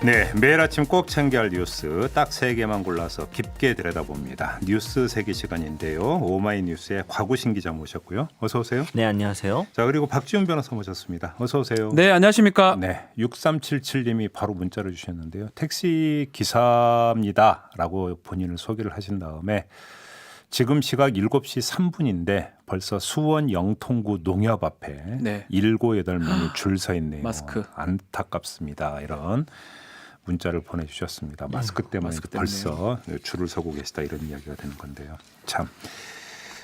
네, 매일 아침 꼭 챙겨야 할 뉴스 딱 3개만 골라서 깊게 들여다봅니다. 뉴스 세계 시간인데요. 오마이뉴스의 곽우신 기자 모셨고요. 어서 오세요. 네, 안녕하세요. 자, 그리고 박지훈 변호사 모셨습니다. 어서 오세요. 네, 안녕하십니까. 네, 6377님이 바로 문자를 주셨는데요. 택시 기사입니다라고 본인을 소개를 하신 다음에 지금 시각 7시 3분인데 벌써 수원 영통구 농협 앞에 네. 7, 8명이 줄 서 있네요. 마스크. 안타깝습니다. 이런 문자를 보내주셨습니다. 마스크 때문에 마스크 때문에. 벌써 줄을 서고 계시다 이런 이야기가 되는 건데요. 참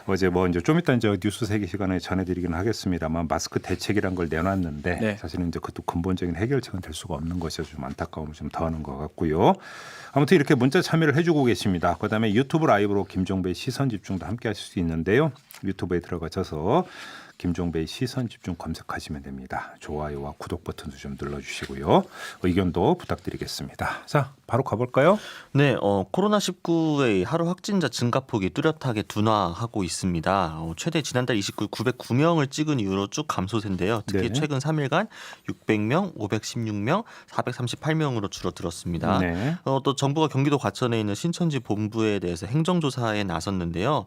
어제 뭐 이제 좀 이따 이제 뉴스 세계 시간에 전해드리긴 하겠습니다만 마스크 대책이란 걸 내놨는데 네. 사실은 이제 그것도 근본적인 해결책은 될 수가 없는 것이어서 좀 안타까움을 좀 더하는 것 같고요. 아무튼 이렇게 문자 참여를 해주고 계십니다. 그다음에 유튜브 라이브로 김종배의 시선 집중도 함께 하실 수 있는데요. 유튜브에 들어가셔서 김종배의 시선 집중 검색하시면 됩니다. 좋아요와 구독 버튼도 좀 눌러주시고요. 의견도 부탁드리겠습니다. 자, 바로 가볼까요? 네, 코로나19의 하루 확진자 증가폭이 뚜렷하게 둔화하고 있습니다. 최대 지난달 29일 909명을 찍은 이후로 쭉 감소세인데요. 특히 네. 최근 3일간 600명, 516명, 438명으로 줄어들었습니다. 네. 또 정부가 경기도 과천에 있는 신천지 본부에 대해서 행정조사에 나섰는데요.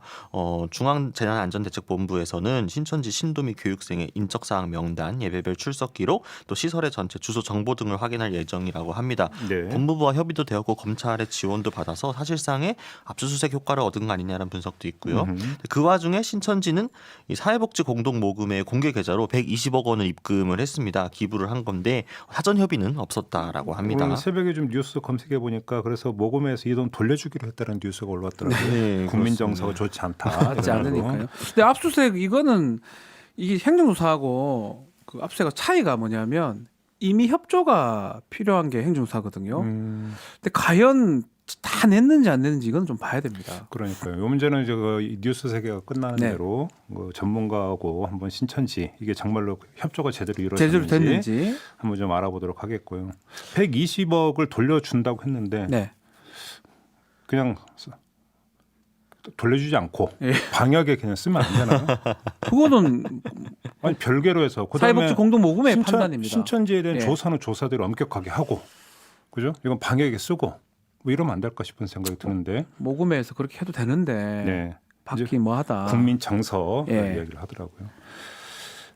중앙재난안전대책본부에서는 신천지 신도 및 교육생의 인적사항 명단, 예배별 출석 기록, 또 시설의 전체 주소 정보 등을 확인할 예정이라고 합니다. 네. 법무부와 협의도 되었고 검찰의 지원도 받아서 사실상의 압수수색 효과를 얻은 거 아니냐라는 분석도 있고요. 그 와중에 신천지는 이 사회복지 공동모금의 공개 계좌로 120억 원을 입금을 했습니다. 기부를 한 건데 사전 협의는 없었다라고 합니다. 오늘 새벽에 좀 뉴스 검색해 보니까 그래서 모금에서 이 돈 돌려주기로 했다는 뉴스가 올라왔더라고요. 네, 국민 그렇습니다. 정서가 좋지 않다. 맞지 않으니까요. 근데 압수수색 이거는 이게 행정조사하고 그 압수수색 차이가 뭐냐면 이미 협조가 필요한 게 행정조사거든요. 근데 과연 다 냈는지 안 냈는지 이건 좀 봐야 됩니다. 그러니까요. 이 문제는 이제 그 뉴스 세계가 끝나는 네. 대로 그 전문가하고 한번 신천지 이게 정말로 협조가 제대로 이루어졌는지 제대로 됐는지. 한번 좀 알아보도록 하겠고요. 120억을 돌려준다고 했는데 네. 그냥 돌려주지 않고 예. 방역에 그냥 쓰면 안 되나요? 그거는 아니 별개로 해서 그다음에 사회복지 공동모금의 판단입니다. 신천지에 대한 예. 조사는 조사대로 엄격하게 하고 그죠? 이건 방역에 쓰고 뭐 이러면 안 될까 싶은 생각이 드는데 모금에서 그렇게 해도 되는데 네. 받기 뭐하다. 국민 정서 예. 이야기를 하더라고요.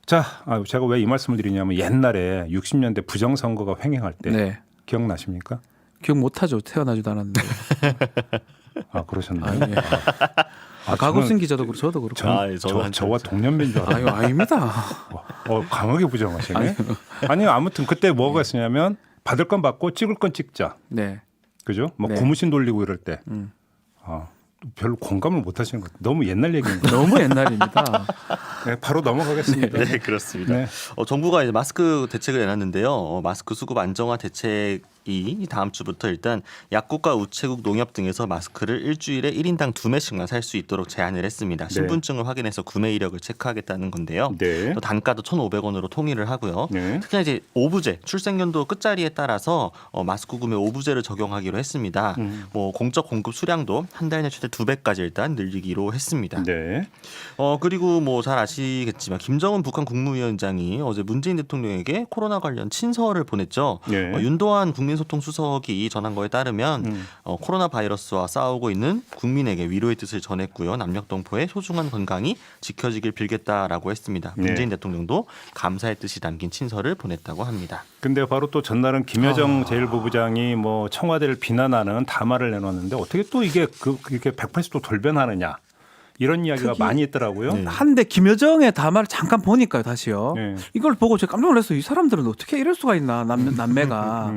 자, 제가 왜 이 말씀을 드리냐면 옛날에 60년대 부정선거가 횡행할 때 네. 기억나십니까? 기억 못하죠. 태어나지도 않았는데. 아 그러셨나요? 예. 가구승 기자도 그렇고 저도 그렇고. 저와 동년배인 줄 알아요. 아유, 아닙니다. 강하게 부정하시네. 아니 아무튼 그때 뭐가 있었냐면 받을 건 받고 찍을 건 찍자. 네. 그죠? 뭐 네. 고무신 돌리고 이럴 때. 별로 공감을 못 하시는 것 같아요. 너무 옛날 얘기입니다. 너무 옛날입니다. 네, 바로 넘어가겠습니다. 네, 그렇습니다. 네. 정부가 이제 마스크 대책을 내놨는데요. 마스크 수급 안정화 대책이 다음 주부터 일단 약국과 우체국, 농협 등에서 마스크를 일주일에 1인당 2매씩만 살 수 있도록 제한을 했습니다. 신분증을 확인해서 구매 이력을 체크하겠다는 건데요. 네. 또 단가도 1,500원으로 통일을 하고요. 네. 특히나 이제 오부제, 출생연도 끝자리에 따라서 마스크 구매 오부제를 적용하기로 했습니다. 뭐 공적 공급 수량도 한 달 내 최대 2배까지 일단 늘리기로 했습니다. 네. 그리고 뭐 잘 아시겠지만 김정은 북한 국무위원장이 어제 문재인 대통령에게 코로나 관련 친서를 보냈죠. 네. 윤도한 국민소통 수석이 전한 거에 따르면 코로나 바이러스와 싸우고 있는 국민에게 위로의 뜻을 전했고요. 남녘동포의 소중한 건강이 지켜지길 빌겠다라고 했습니다. 네. 문재인 대통령도 감사의 뜻이 담긴 친서를 보냈다고 합니다. 근데 바로 또 전날은 김여정 제1부부장이 뭐 청와대를 비난하는 담화를 내놓았는데 어떻게 또 이게 이렇게 180도 돌변하느냐 이런 이야기가 많이 있더라고요. 네. 한데 김여정의 담화를 잠깐 보니까요, 다시요. 네. 이걸 보고 제가 깜짝 놀랐어요. 이 사람들은 어떻게 이럴 수가 있나, 남매가.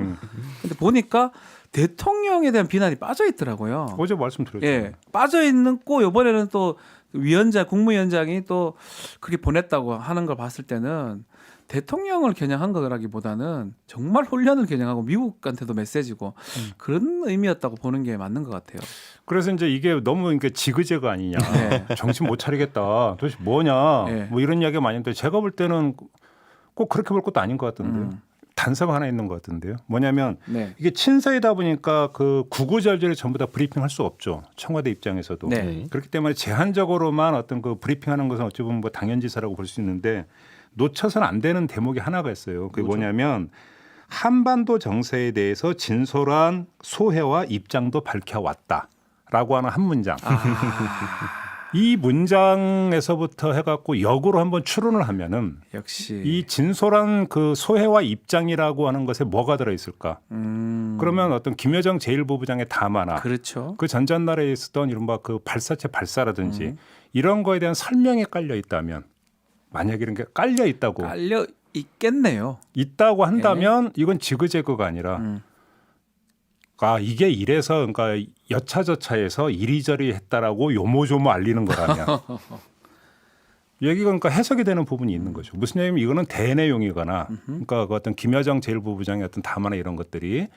근데 보니까 대통령에 대한 비난이 빠져 있더라고요. 어제 말씀드렸죠. 예, 빠져 있는 거 이번에는 또 국무위원장이 또 그렇게 보냈다고 하는 걸 봤을 때는 대통령을 겨냥한 거라기보다는 정말 훈련을 겨냥하고 미국한테도 메시지고 그런 의미였다고 보는 게 맞는 것 같아요. 그래서 이제 이게 너무 그러니까 지그재그 아니냐. 네. 정신 못 차리겠다. 도대체 뭐냐. 네. 뭐 이런 이야기가 많이 있는데 제가 볼 때는 꼭 그렇게 볼 것도 아닌 것 같은데요. 단서가 하나 있는 것 같은데요. 뭐냐면 네. 이게 친서이다 보니까 그 구구절절히 전부 다 브리핑할 수 없죠. 청와대 입장에서도. 네. 그렇기 때문에 제한적으로만 어떤 그 브리핑하는 것은 어찌 보면 뭐 당연지사라고 볼 수 있는데 놓쳐서는 안 되는 대목이 하나가 있어요. 그게 뭐죠? 뭐냐면 한반도 정세에 대해서 진솔한 소회와 입장도 밝혀왔다라고 하는 한 문장. 이 문장에서부터 해갖고 역으로 한번 추론을 하면은 역시 이 진솔한 그 소회와 입장이라고 하는 것에 뭐가 들어있을까? 그러면 어떤 김여정 제1부부장의 담화나 그렇죠. 그 전전날에 있었던 이른바 그 발사체 발사라든지 이런 거에 대한 설명이 깔려 있다면 만약에 이런 게 깔려 있다고 깔려 있겠네요. 있다고 한다면 이건 지그재그가 아니라 아 이게 이래서 그러니까 여차저차해서 이리저리 했다라고 요모조모 알리는 거라면 여기가 그러니까 해석이 되는 부분이 있는 거죠. 무슨 얘기냐면 이거는 대내용이거나 그러니까 그 어떤 김여정 제1부부장의 어떤 담화나 이런 것들이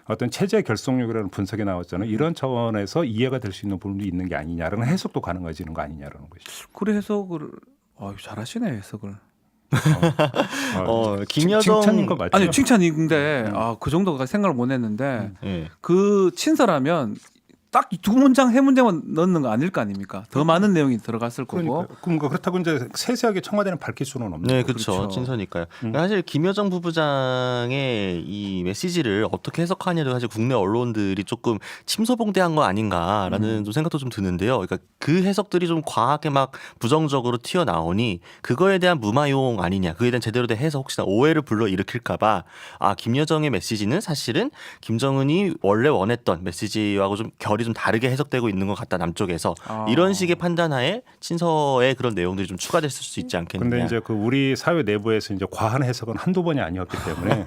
어떤 체제 결속력이라는 분석이 나왔잖아요. 이런 차원에서 이해가 될 수 있는 부분도 있는 게 아니냐라는 해석도 가능해지는 거 아니냐라는 것이죠. 그래 해석을 잘하시네 해석을. 김여정 칭찬인 거 맞죠? 아니 칭찬인데 그 정도가 생각을 못 했는데 예. 그 친서라면 딱 두 문장 세 문장만 넣는 거 아닐 거 아닙니까? 더 많은 내용이 들어갔을 거고. 그러니까 그렇다고 이제 세세하게 청와대는 밝힐 수는 없는 네, 거죠. 그렇죠. 그렇죠. 친서니까요. 사실 김여정 부부장의 이 메시지를 어떻게 해석하냐도 사실 국내 언론들이 조금 침소봉대한 거 아닌가라는 좀 생각도 좀 드는데요. 그러니까 그 해석들이 좀 과하게 막 부정적으로 튀어나오니 그거에 대한 무마용 아니냐, 그에 대한 제대로 된 해석 혹시나 오해를 불러일으킬까봐 김여정의 메시지는 사실은 김정은이 원래 원했던 메시지하고 좀 결이 좀 다르게 해석되고 있는 것 같다 남쪽에서 이런 식의 판단하에 친서에 그런 내용들이 좀 추가됐을 수 있지 않겠느냐. 근데 이제 그 우리 사회 내부에서 이제 과한 해석은 한두 번이 아니었기 때문에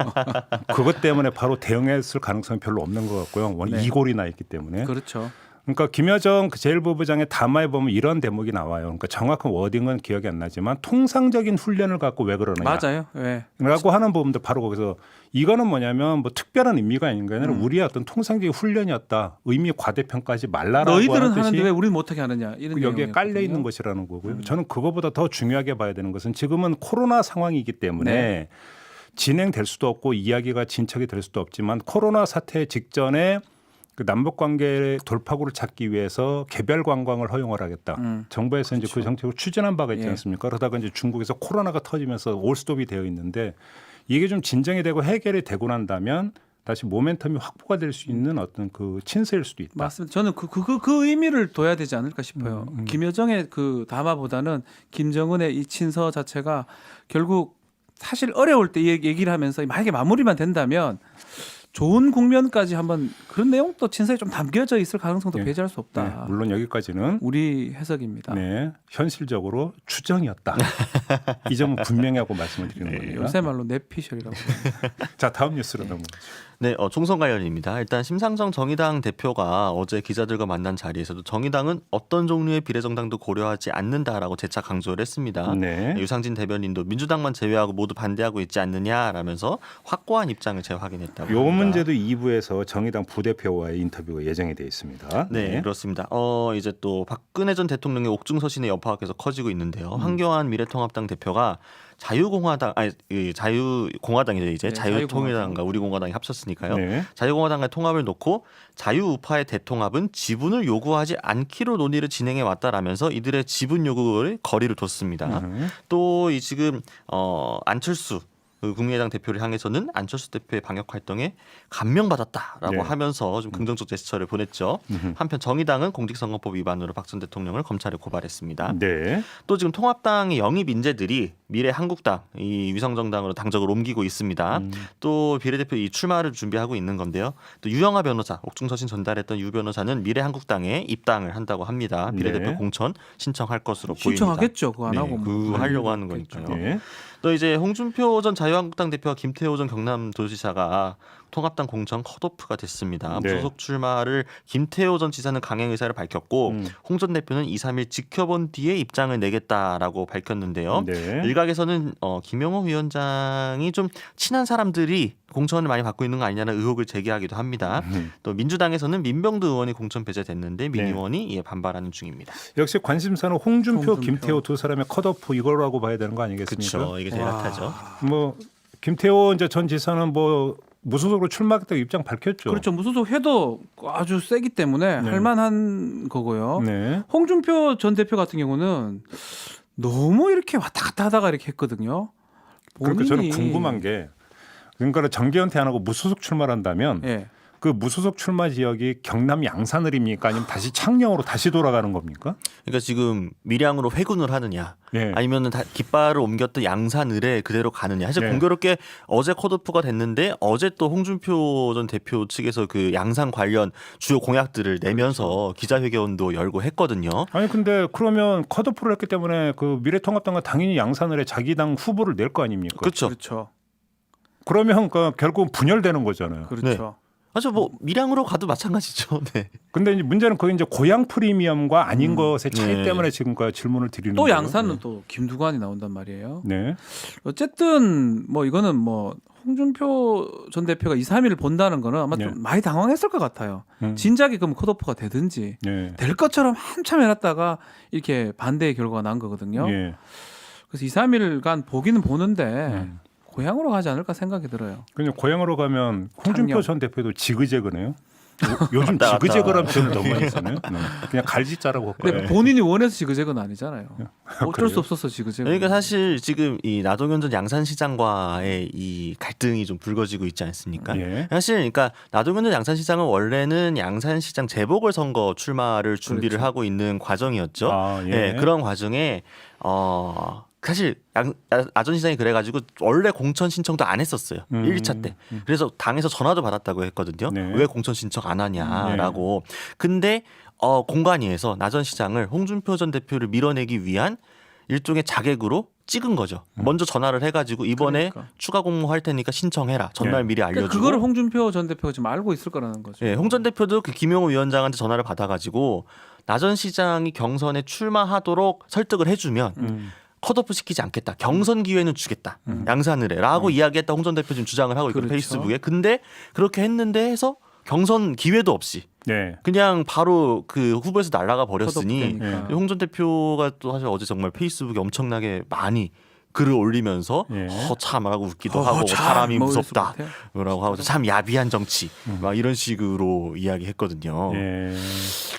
그것 때문에 바로 대응했을 가능성이 별로 없는 것 같고요. 워낙 네. 이골이 나 있기 때문에. 그렇죠. 그러니까 김여정 그 제1부부장의 담화에 보면 이런 대목이 나와요. 그러니까 정확한 워딩은 기억이 안 나지만 통상적인 훈련을 갖고 왜 그러느냐. 맞아요. 예. 라고 하는 부분도 바로 거기서 이거는 뭐냐면 뭐 특별한 의미가 아닌 게 아니라 우리의 어떤 통상적인 훈련이었다. 의미 과대평가하지 말라라고 너희들은 하는 뜻이 하는데 왜 우리는 못하게 하느냐 이런 여기에 깔려 내용이었거든요. 있는 것이라는 거고요. 저는 그거보다 더 중요하게 봐야 되는 것은 지금은 코로나 상황이기 때문에 네. 진행될 수도 없고 이야기가 진척이 될 수도 없지만 코로나 사태 직전에 그 남북 관계의 돌파구를 찾기 위해서 개별 관광을 허용을 하겠다. 정부에서 이제 그 정책을 추진한 바가 있지 예. 않습니까? 그러다가 이제 중국에서 코로나가 터지면서 올스톱이 되어 있는데 이게 좀 진정이 되고 해결이 되고 난다면 다시 모멘텀이 확보가 될 수 있는 어떤 그 친서일 수도 있다. 맞습니다. 저는 그 의미를 둬야 되지 않을까 싶어요. 김여정의 그 담화보다는 김정은의 이 친서 자체가 결국 사실 어려울 때 이 얘기를 하면서 만약에 마무리만 된다면 좋은 국면까지 한번 그런 내용도 친서에 좀 담겨져 있을 가능성도 네. 배제할 수 없다. 네, 물론 여기까지는 우리 해석입니다. 네, 현실적으로 추정이었다. 이 점은 분명히 하고 말씀을 드리는 겁니다. 요새 말로 내피셜이라고. 자, 다음 뉴스로 넘어가죠. 네, 총선 관련입니다. 일단 심상정 정의당 대표가 어제 기자들과 만난 자리에서도 정의당은 어떤 종류의 비례정당도 고려하지 않는다라고 재차 강조를 했습니다. 네. 유상진 대변인도 민주당만 제외하고 모두 반대하고 있지 않느냐라면서 확고한 입장을 재확인했다고 요 합니다. 문제도 2부에서 정의당 부대표와의 인터뷰가 예정이 되어 있습니다. 네, 그렇습니다. 이제 또 박근혜 전 대통령의 옥중서신의 여파가 계속 커지고 있는데요. 황교안 미래통합당 대표가 자유공화당이죠. 이제 네, 자유통일당과 우리공화당이 합쳤으니까요. 네. 자유공화당과의 통합을 놓고 자유우파의 대통합은 지분을 요구하지 않기로 논의를 진행해 왔다라면서 이들의 지분 요구를 거리를 뒀습니다. 또 이 지금 안철수 그 국민의당 대표를 향해서는 안철수 대표의 방역 활동에 감명받았다라고 네. 하면서 좀 긍정적 제스처를 보냈죠. 한편 정의당은 공직선거법 위반으로 박 전 대통령을 검찰에 고발했습니다. 네. 또 지금 통합당의 영입 인재들이 미래 한국당 이 위성정당으로 당적을 옮기고 있습니다. 또 비례대표 이 출마를 준비하고 있는 건데요. 또 유영하 변호사 옥중서신 전달했던 유 변호사는 미래 한국당에 입당을 한다고 합니다. 비례대표 네. 공천 신청할 것으로 신청하겠죠. 그거 안 보입니다. 하고 네, 뭐. 그거 하려고 하는 거니까요. 네. 또 이제 홍준표 전 자유한국당 대표와 김태호 전 경남도지사가 통합당 공천 컷오프가 됐습니다. 네. 무소속 출마를 김태호 전 지사는 강행 의사를 밝혔고 홍 전 대표는 2, 3일 지켜본 뒤에 입장을 내겠다라고 밝혔는데요. 네. 일각에서는 김영호 위원장이 좀 친한 사람들이 공천을 많이 받고 있는 거 아니냐는 의혹을 제기하기도 합니다. 또 민주당에서는 민병두 의원이 공천 배제됐는데 민 네. 의원이 이에 반발하는 중입니다. 역시 관심사는 홍준표, 홍준표. 김태호 두 사람의 컷오프 이거라고 봐야 되는 거 아니겠습니까? 그렇죠. 이게 제일 핫하죠. 뭐 김태호 이제 전 지사는 뭐 무소속으로 출마하겠다고 입장 밝혔죠. 그렇죠. 무소속 해도 아주 세기 때문에 할 만한 거고요. 네. 홍준표 전 대표 같은 경우는 너무 이렇게 왔다 갔다 하다가 이렇게 했거든요. 그러니까 저는 본인이 궁금한 게 그러니까 정계 은퇴 안 하고 무소속 출마를 한다면 예. 그 무소속 출마 지역이 경남 양산을입니까? 아니면 다시 창녕으로 다시 돌아가는 겁니까? 그러니까 지금 밀양으로 회군을 하느냐, 예. 아니면은 깃발을 옮겼던 양산을에 그대로 가느냐. 사실 예. 공교롭게 어제 컷오프가 됐는데 어제 또 홍준표 전 대표 측에서 그 양산 관련 주요 공약들을 내면서 기자회견도 열고 했거든요. 아니 근데 그러면 컷오프를 했기 때문에 그 미래통합당은 당연히 양산을에 자기 당 후보를 낼 거 아닙니까? 그렇죠. 그렇죠. 그러면 그러니까 결국 분열되는 거잖아요. 그렇죠. 맞아, 뭐 밀양으로 가도 마찬가지죠. 네. 근데 이제 문제는 그게 이제 고향 프리미엄과 아닌 것의 차이 네. 때문에 지금 그 질문을 드리는 또 거예요. 양산은 또 김두관이 나온단 말이에요. 네. 어쨌든 뭐 이거는 뭐 홍준표 전 대표가 2, 3일을 본다는 거는 아마 네. 좀 많이 당황했을 것 같아요. 진작에 그럼 컷오프가 되든지 네. 될 것처럼 한참 해놨다가 이렇게 반대의 결과가 난 거거든요. 예. 그래서 2, 3일간 보기는 보는데 음. 고향으로 가지 않을까 생각이 들어요. 그냥 고향으로 가면 홍준표 창녕. 전 대표도 지그재그네요. 요즘 왔다 갔다. 지그재그라는 표현을 너무 많이 쓰네요. 네. 그냥 갈짓자라고 근데 할까요? 본인이 원해서 지그재그는 아니잖아요. 어쩔 그래요? 수 없었어 지그재그. 그러니까 사실 지금 이 나동현 전 양산시장과의 이 갈등이 좀 불거지고 있지 않습니까? 예. 사실 그러니까 나동현 전 양산시장은 원래는 양산시장 재보궐선거 출마를 준비를 그렇죠. 하고 있는 과정이었죠. 아, 예. 예, 그런 과정에 사실 나전 시장이 그래가지고 원래 공천 신청도 안 했었어요. 1차 때. 그래서 당에서 전화도 받았다고 했거든요. 네. 왜 공천 신청 안 하냐라고. 근데 공관위에서 나전 시장을 홍준표 전 대표를 밀어내기 위한 일종의 자객으로 찍은 거죠. 먼저 전화를 해가지고 이번에 그러니까. 추가 공모할 테니까 신청해라. 전날 네. 미리 알려주고. 그러니까 그거를 홍준표 전 대표가 지금 알고 있을 거라는 거죠. 예, 홍 전 대표도 그 김용호 위원장한테 전화를 받아가지고 나전 시장이 경선에 출마하도록 설득을 해주면 컷오프 시키지 않겠다. 경선 기회는 주겠다. 양산을 해라고 이야기했다. 홍 전 대표 지금 주장을 하고 있고 그렇죠. 페이스북에. 근데 그렇게 했는데 해서 경선 기회도 없이 네. 그냥 바로 그 후보에서 날아가 컷오프 버렸으니 되니까. 홍 전 대표가 또 사실 어제 정말 페이스북에 엄청나게 많이 글을 올리면서 예. 참하고 웃기도 참, 하고 사람이 뭐 이랬을 무섭다 것 같아요. 라고 하고 참 야비한 정치 막 이런 식으로 이야기했거든요. 예.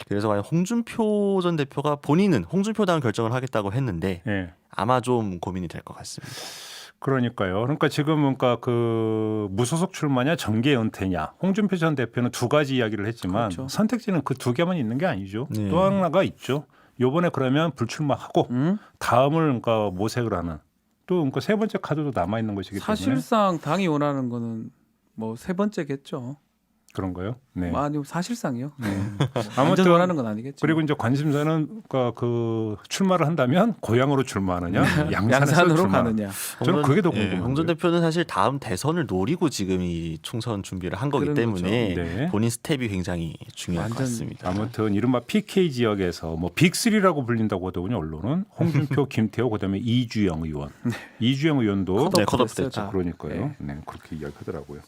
그래서 과연 홍준표 전 대표가 본인은 홍준표당을 결정을 하겠다고 했는데 예. 아마 좀 고민이 될 것 같습니다. 그러니까요. 그러니까 지금 그러니까 그 무소속 출마냐 정계 은퇴냐. 홍준표 전 대표는 두 가지 이야기를 했지만 그렇죠. 선택지는 그 두 개만 있는 게 아니죠. 네. 또 하나가 있죠. 요번에 그러면 불출마하고 다음을 그러니까 모색을 하는 또 그러니까 세 번째 카드도 남아 있는 것이기 때문에 사실상 당이 원하는 거는 뭐 세 번째겠죠. 그런가요? 네. 아니 사실상이요. 완전 아무튼 원하는 건 아니겠죠. 그리고 이제 관심사는 그러니까 그 출마를 한다면 고향으로 출마하느냐, 양산에서 양산으로 출마. 가느냐. 저는 그게 더 궁금해요. 홍 전 대표는 사실 다음 대선을 노리고 지금 이 총선 준비를 한 거기 그런 때문에 거죠. 네. 본인 스텝이 굉장히 중요할 것 완전 같습니다. 아무튼 이른바 PK 지역에서 뭐 빅3라고 불린다고 하더군요. 언론은 홍준표, 김태호, 그다음에 이주영 의원. 이주영 의원도 네, 컷오프 됐어요, 됐죠. 다. 그러니까요. 네, 그렇게 이야기하더라고요.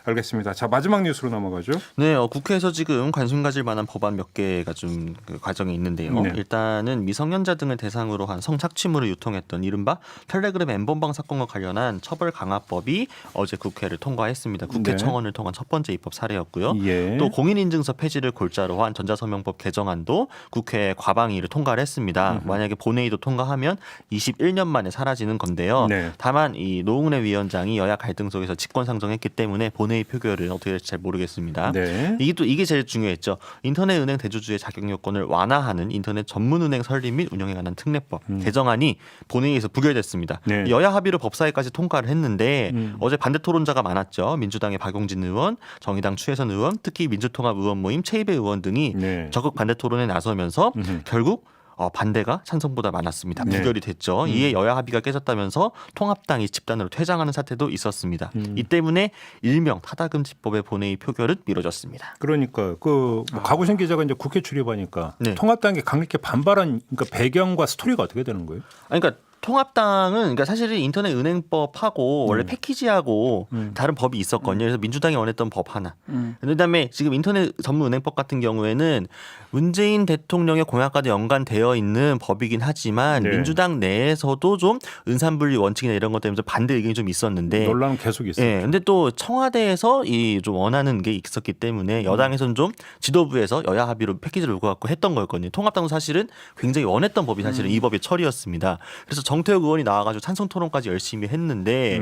알겠습니다. 자, 마지막 뉴스로 넘어가죠. 네, 국회에서 지금 관심 가질 만한 법안 몇 개가 좀 그 과정에 있는데요. 네. 일단은 미성년자 등을 대상으로 한 성착취물을 유통했던 이른바 텔레그램 엠번방 사건과 관련한 처벌 강화법이 어제 국회를 통과했습니다. 국회 네. 청원을 통한 첫 번째 입법 사례였고요. 예. 또 공인인증서 폐지를 골자로 한 전자서명법 개정안도 국회 과방위를 통과를 했습니다. 만약에 본회의도 통과하면 21년 만에 사라지는 건데요. 네. 다만 이 노웅래 위원장이 여야 갈등 속에서 직권상정했기 때문에 본회의 표결은 어떻게 될지 잘 모르겠습니다. 네. 이게 제일 중요했죠. 인터넷 은행 대주주의 자격 요건을 완화하는 인터넷 전문 은행 설립 및 운영에 관한 특례법 개정안이 본회의에서 부결됐습니다. 네. 여야 합의로 법사위까지 통과를 했는데 어제 반대 토론자가 많았죠. 민주당의 박용진 의원, 정의당 추혜선 의원, 특히 민주통합 의원 모임 최이배 의원 등이 네. 적극 반대 토론에 나서면서 결국 반대가 찬성보다 많았습니다. 네. 부결이 됐죠. 이에 여야 합의가 깨졌다면서 통합당이 집단으로 퇴장하는 사태도 있었습니다. 이 때문에 일명 타다금지법의 본회의 표결은 미뤄졌습니다. 그러니까 그뭐 가구신 기자가 이제 국회 출입하니까 네. 통합당이 강력히 반발한 그러니까 배경과 스토리가 어떻게 되는 거예요? 그러니까 통합당은 그러니까 사실은 인터넷 은행법하고 원래 패키지하고 다른 법이 있었거든요. 그래서 민주당이 원했던 법 하나. 그다음에 지금 인터넷 전문 은행법 같은 경우에는 문재인 대통령의 공약과도 연관되어 있는 법이긴 하지만 네. 민주당 내에서도 좀 은산분리 원칙이나 이런 것 때문에 좀 반대 의견이 좀 있었는데 논란은 계속 있어요. 예, 근데 또 청와대에서 이 좀 원하는 게 있었기 때문에 여당에서는 좀 지도부에서 여야 합의로 패키지를 올고 갖고 했던 거였거든요. 통합당도 사실은 굉장히 원했던 법이 사실은 이 법의 처리였습니다. 그래서 정태욱 의원이 나와가지고 찬성 토론까지 열심히 했는데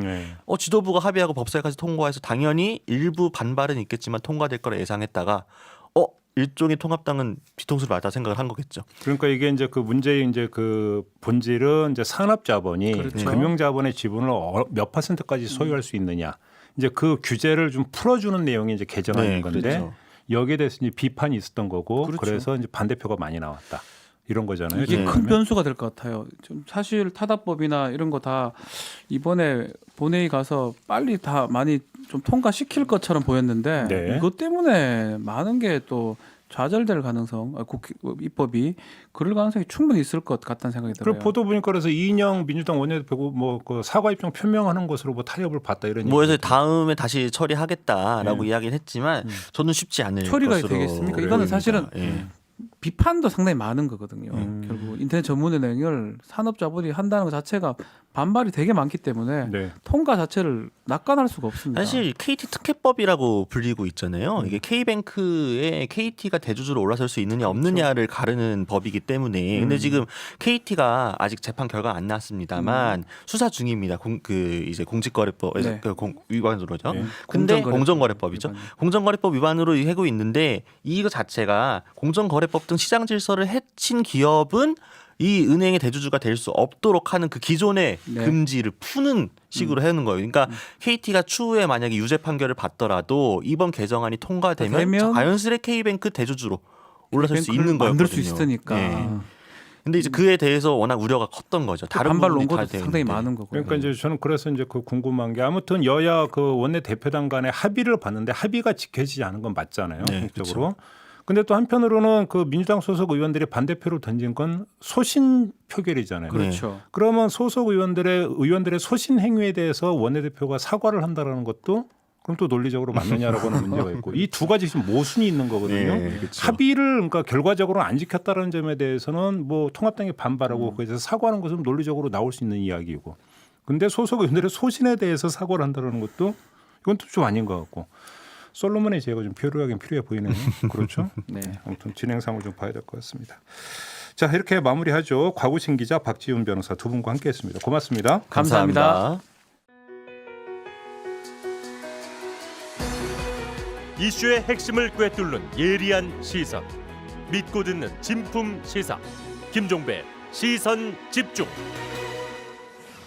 지도부가 합의하고 법사위까지 통과해서 당연히 일부 반발은 있겠지만 통과될 거라 예상했다가 일종의 통합당은 뒤통수를 맞다 생각을 한 거겠죠. 그러니까 이게 이제 그 문제의 이제 그 본질은 이제 산업자본이 그렇죠. 금융자본의 지분을 몇 %까지 소유할 수 있느냐. 이제 그 규제를 좀 풀어주는 내용이 이제 개정안인 건데 그렇죠. 여기에 대해서 이제 비판이 있었던 거고 그렇죠. 그래서 이제 반대표가 많이 나왔다. 이런 거잖아요. 이게 네. 큰 변수가 될 것 같아요. 좀 사실 타다법이나 이런 거 다 이번에 본회의 가서 빨리 다 많이 좀 통과시킬 것처럼 보였는데 네. 이것 때문에 많은 게 또 좌절될 가능성, 입법이 그럴 가능성이 충분히 있을 것 같다는 생각이 들어요. 그리고 보도 보니까 그래서 이인영 민주당 원내대표고 뭐 그 사과 입장 표명하는 것으로 뭐 타협을 봤다 이런. 뭐 해서 얘기가 다음에 다시 처리하겠다라고 이야기는 했지만 저는 쉽지 않을 처리가 것으로 되겠습니까? 이거는 보입니다. 사실은 예. 비판도 상당히 많은 거거든요. 결국 인터넷 전문의 내용을 산업자본이 한다는 것 자체가 반발이 되게 많기 때문에 네. 통과 자체를 낙관할 수가 없습니다. 사실 KT 특혜법이라고 불리고 있잖아요. 이게 K뱅크에 KT가 대주주로 올라설 수 있느냐 없느냐를 가르는 법이기 때문에. 근데 지금 KT가 아직 재판 결과 안 나왔습니다만 수사 중입니다. 이제 공직거래법 네. 위반으로죠. 네. 근데 공정거래법 공정거래법이죠. 위반. 공정거래법 위반으로 하고 있는데 이거 자체가 공정거래법 등 시장 질서를 해친 기업은 이 은행의 대주주가 될 수 없도록 하는 그 기존의 네. 금지를 푸는 식으로 하는 거예요. 그러니까 KT가 추후에 만약에 유죄 판결을 받더라도 이번 개정안이 통과되면 되면 자연스레 K뱅크 대주주로 올라설 수 있는 거였거든요. 만들 수 있으니까 네. 근데 이제 그에 대해서 워낙 우려가 컸던 거죠. 다른 반발 부분이 논거도 다 되어 상당히 있는데. 많은 거고요. 그러니까 이제 저는 그래서 이제 그 궁금한 게 아무튼 여야 그 원내 대표단 간에 합의를 봤는데 합의가 지켜지지 않은 건 맞잖아요. 네, 법적으로. 근데 또 한편으로는 그 민주당 소속 의원들이 반대표로 던진 건 소신 표결이잖아요. 그렇죠. 그러면 소속 의원들의 소신 행위에 대해서 원내대표가 사과를 한다라는 것도 그럼 또 논리적으로 맞느냐라고 하는 문제가 있고 이 두 가지 지금 모순이 있는 거거든요. 네, 그렇죠. 합의를 그러니까 결과적으로 안 지켰다는 점에 대해서는 뭐 통합당이 반발하고 그래서 사과하는 것은 논리적으로 나올 수 있는 이야기이고. 근데 소속 의원들의 소신에 대해서 사과를 한다는 것도 이건 또 좀 아닌 것 같고. 솔로몬의 제가 좀 필요하긴 필요해 보이네요. 그렇죠? 네. 아무튼 진행상을 좀 봐야 될 것 같습니다. 자, 이렇게 마무리하죠. 곽우신 기자, 박지훈 변호사 두 분과 함께했습니다. 고맙습니다. 감사합니다. 이슈의 핵심을 꿰뚫는 예리한 시선, 믿고 듣는 진품 시사, 김종배 시선 집중.